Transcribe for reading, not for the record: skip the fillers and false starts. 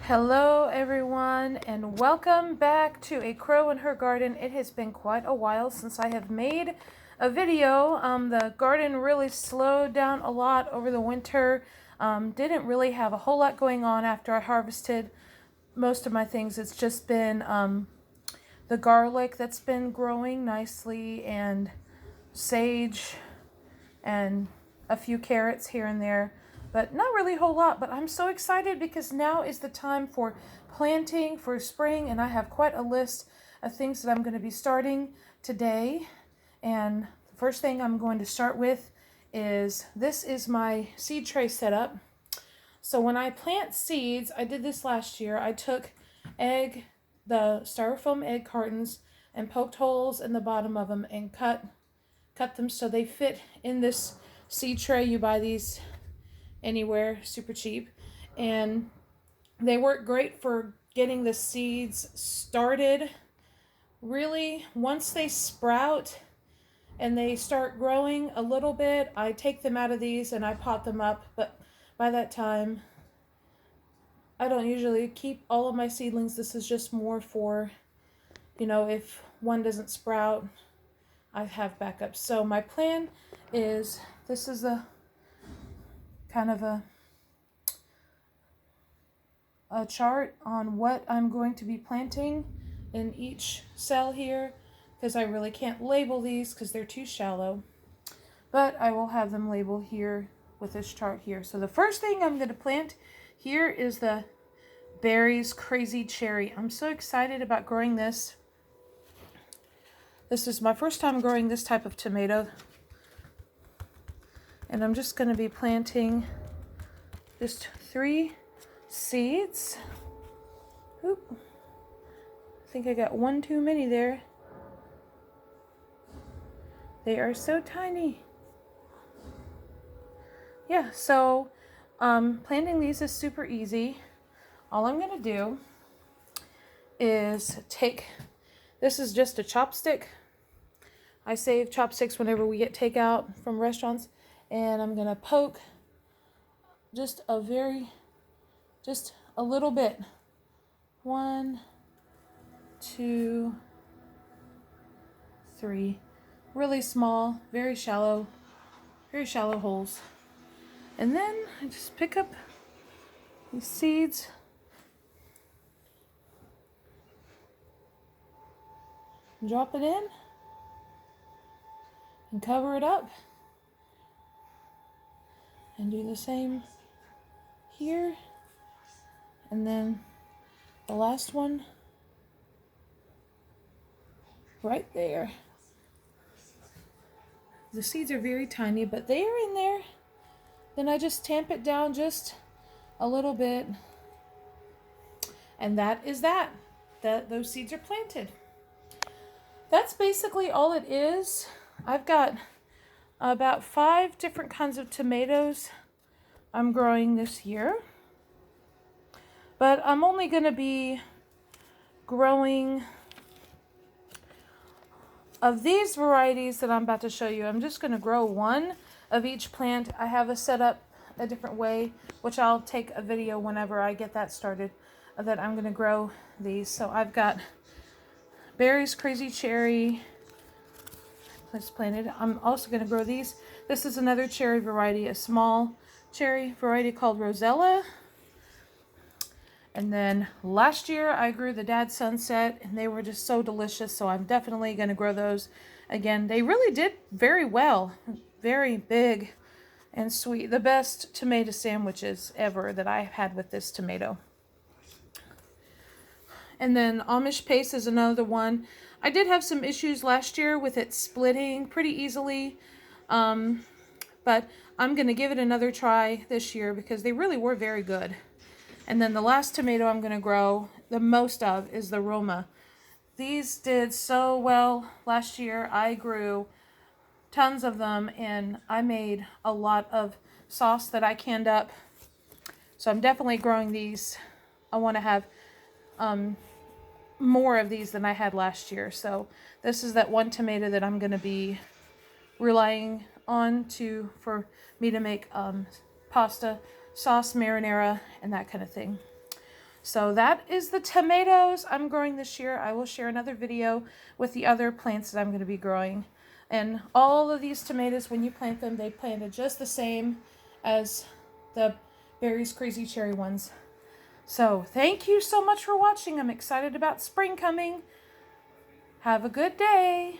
Hello everyone and welcome back to A Crow in Her Garden. It has been quite a while since I have made a video. The garden really slowed down a lot over the winter. Didn't really have a whole lot going on after I harvested most of my things. It's just been the garlic that's been growing nicely and sage and a few carrots here and there, but not really a whole lot. But I'm so excited because now is the time for planting for spring, and I have quite a list of things that I'm going to be starting today. And the first thing I'm going to start with is this is my seed tray setup. So when I plant seeds, I did this last year. I took the styrofoam egg cartons and poked holes in the bottom of them and cut them so they fit in this seed tray. You buy these anywhere, super cheap, and they work great for getting the seeds started. Really, once they sprout and they start growing a little bit, I take them out of these and I pot them up, but by that time I don't usually keep all of my seedlings. This is just more for, if one doesn't sprout, I have backups. So my plan is, this is a kind of a chart on what I'm going to be planting in each cell here, because I really can't label these because they're too shallow, but I will have them labeled here with this chart here. So the first thing I'm going to plant here is the Berry's Crazy Cherry. I'm so excited about growing this. This is my first time growing this type of tomato. And I'm just going to be planting just 3 seeds. Oop. I think I got one too many there. They are so tiny. Yeah, so planting these is super easy. All I'm going to do is this is just a chopstick. I save chopsticks whenever we get takeout from restaurants. And I'm going to poke just a little bit. 1, 2, 3. Really small, very shallow holes. And then I just pick up these seeds. Drop it in and cover it up. And do the same here. And then the last one right there. The seeds are very tiny, but they are in there. Then I just tamp it down just a little bit. And that is that. Those seeds are planted. That's basically all it is. I've got about 5 different kinds of tomatoes I'm growing this year. But I'm only going to be growing of these varieties that I'm about to show you. I'm just going to grow one of each plant. I have it set up a different way, which I'll take a video whenever I get that started, that I'm going to grow these. So I've got Berry's Crazy Cherry. Let's plant it. I'm also going to grow these. This is another cherry variety, a small cherry variety called Rosella. And then last year I grew the Dad Sunset, and they were just so delicious. So I'm definitely going to grow those again. They really did very well. Very big and sweet. The best tomato sandwiches ever that I've had with this tomato. And then Amish Paste is another one. I did have some issues last year with it splitting pretty easily. But I'm going to give it another try this year because they really were very good. And then the last tomato I'm going to grow the most of is the Roma. These did so well last year. I grew tons of them and I made a lot of sauce that I canned up. So I'm definitely growing these. I want to have more of these than I had last year. So this is that one tomato that I'm going to be relying on for me to make pasta, sauce, marinara, and that kind of thing. So that is the tomatoes I'm growing this year. I will share another video with the other plants that I'm going to be growing. And all of these tomatoes, when you plant them, they planted just the same as the Berry's Crazy Cherry ones. So thank you so much for watching. I'm excited about spring coming. Have a good day.